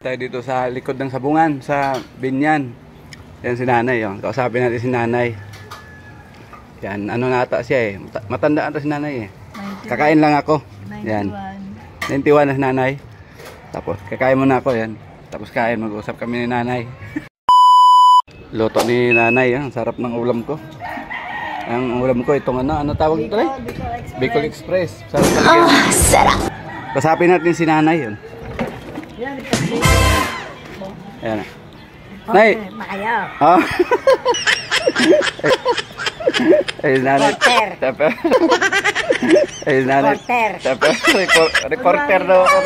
tayo dito sa likod ng sabungan, sa Binyan. Yan si nanay, yun. Kausapin natin si nanay. Yan, ano na ata siya eh. Matanda ata si nanay eh. 91. Kakain lang ako. 91. Yan. 91 na si nanay. Tapos, kakain muna ako yan. Tapos kain, mag-usap kami ni nanay. Luto ni nanay, ang sarap ng ulam ko. Ang ulam ko, itong ano tawag ito eh? Bicol Express. Sarap talaga. Sarap! Kausapin natin si nanay yun. Ayan. Nay! Makayaw. Oh. Ay, nanay. Reporter. Ay, nanay. Reporter daw ako.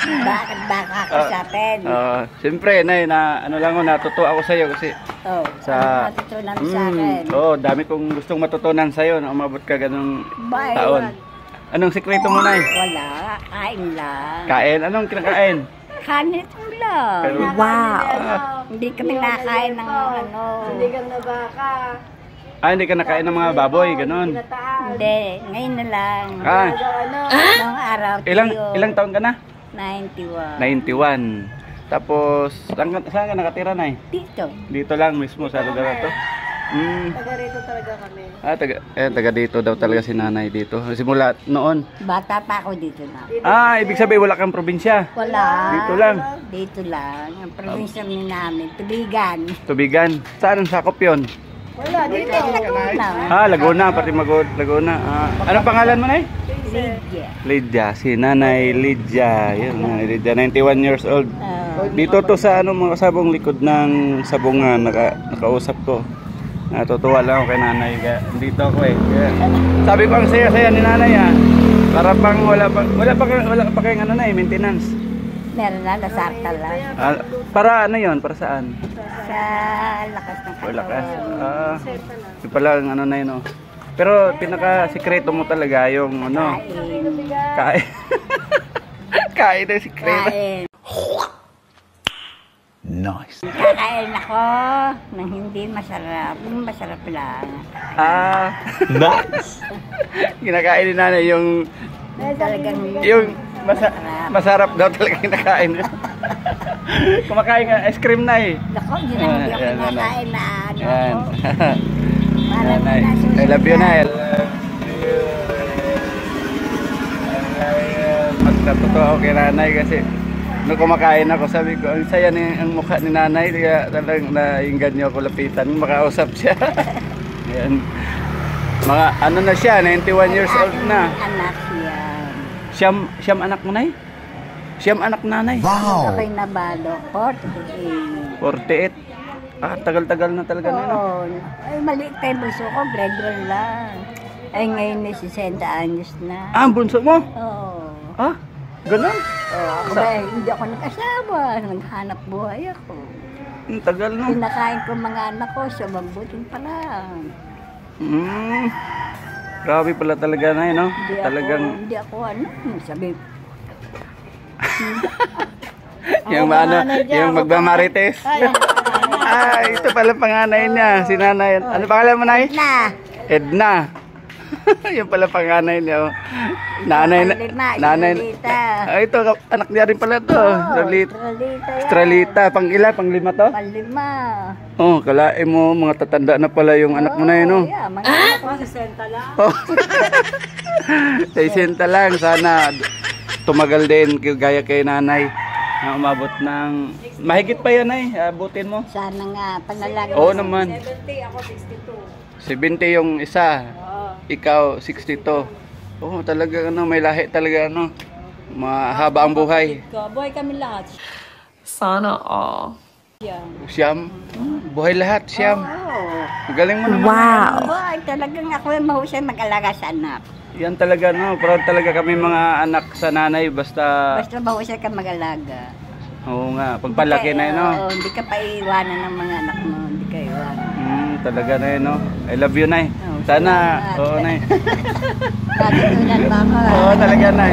Bakit baka ako sa atin? Siyempre, nay, ano lang ako, natutuwa ako sa iyo kasi sa matutunan sa akin. Dami kong gustong matutunan sa iyo na umabot ka ganung Bye, taon. Anong sikreto mo, nay? Wala, kain lang. Kain? Anong kinakain? Kanin lang. Wow. Hindi kami nakain ng ano. Hindi ka na baka. Hindi ka nakain ng mga baboy, ganun. Hindi, ngayon na lang. Nung araw. Ilang taon ka na? 91. 91. Tapos, saan ka nakatira, nay? Dito. Dito lang mismo sa lugar na to? Taga rito talaga kami. Taga dito daw talaga si nanay dito. Simula noon. Bata pa ako dito na. Ibig sabihin wala kang probinsya? Wala. Dito lang? Dito lang. Ang probinsya namin, Tubigan. Tubigan? Saan ang sakop yun? Wala, dito. Laguna. Laguna, pati Laguna. Anong pangalan mo, nay? Lydia. Lydia, si nanay Lydia. Yun, nanay Lydia, 91 years old. Dito to sa mga sabong likod ng sabungan, nakausap ko. Natutuwa lang ako kay nanay. Dito ako eh. Sabi ko ang saya-saya ni nanay Para pang wala pa kayong ano na eh, maintenance. Meron na, lasarta lang. Para ano yun? Para saan? Sa lakas ng katawan. Lakas. Yung pala ang ano na yun. Pero pinaka-sikreto mo talaga yung ano? Kain. Kain na sikreto. Kain. Nice. Kakain ako ng hindi masarap. Masarap lang. Nice. Kinakain ni nanay yung masarap daw talaga kinakain. Kumakain nga ice cream na eh. Nako, hindi ako kinakain na ano. I love you, nay. Magtatutuwa ako kay nanay kasi nung kumakain ako, sabi ko, ang saya ang mukha ni nanay, kaya talagang nainggan niyo ako lapitan, makausap siya. Ayan. Mga ano na siya, 91 years old na. Anak yan. Siyam anak mo, nay? Siyam anak nanay? Wow! Ako'y nabalo, 48. 48? Tagal-tagal na talaga na. Oo. Ay, maliit tayo bunso ko, grade 1 lang. Ay, ngayon may 60 anyos na. Ang bunso mo? Oo. Ganun? Hindi ako nag-asawa. Naghanap buhay ako. Tagal no? Pinakain ko mga anak ko, so mabuting pa lang. Grabe pala talaga na yun, no? Hindi ako ano, sabi. Yung magmamarites. Ito pala panganay niya, si nanay. Ano pangalan mo, nay? Edna. Yung pala panganay niya. Nanay. Ito, anak niya rin pala to. Estrelita. Pang-ila, pang-5 to? Pang-5. Kalain mo, mga tatanda na pala yung anak mo na yun, no? Mga anak ko, 60 lang. 60 lang. Sana tumagal din gaya kay nanay. Na umabot ng mahigit pa yan ay abutin mo. Sana nga panalagi. Oo naman. 70, ako 62. 70 yung isa. Ikaw 62. Talaga may lahi talaga mahaba ang buhay. Buhay kami lahat. Sana all. Siyam. Buhay lahat, siyam. Galing mo naman. Wow. Boy, talagang ako yung mahusay mag-alaga sa anak. Yan talaga, proud talaga kami mga anak sa nanay, basta mahusay ka mag-alaga. Oo nga, pagpalaki na yun, hindi ka pa iiwanan ng mga anak mo, hindi ka iiwanan. Talaga na yun, I love you, nay. Sana, nay. Natutunan pa ako. Talaga, nay.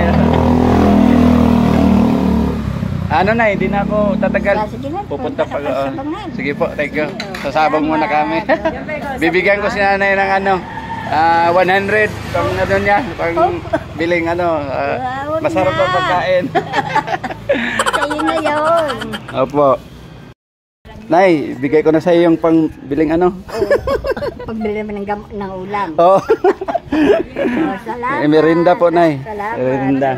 Ano na, hindi na ako tatagal. Pupunta pa. Sige po, thank you. Sasabong muna kami. Bibigyan ko si nanay ng 100 pang ano niya, pang biling masarap na pagkain. Kayo na yun. yun. Opo. Nay, bigay ko na sa iyo yung pangbiling ano. Pagbili naman ng ulam. Oo. Oh, salamat. Merinda po, Nay. Salamat. Merinda.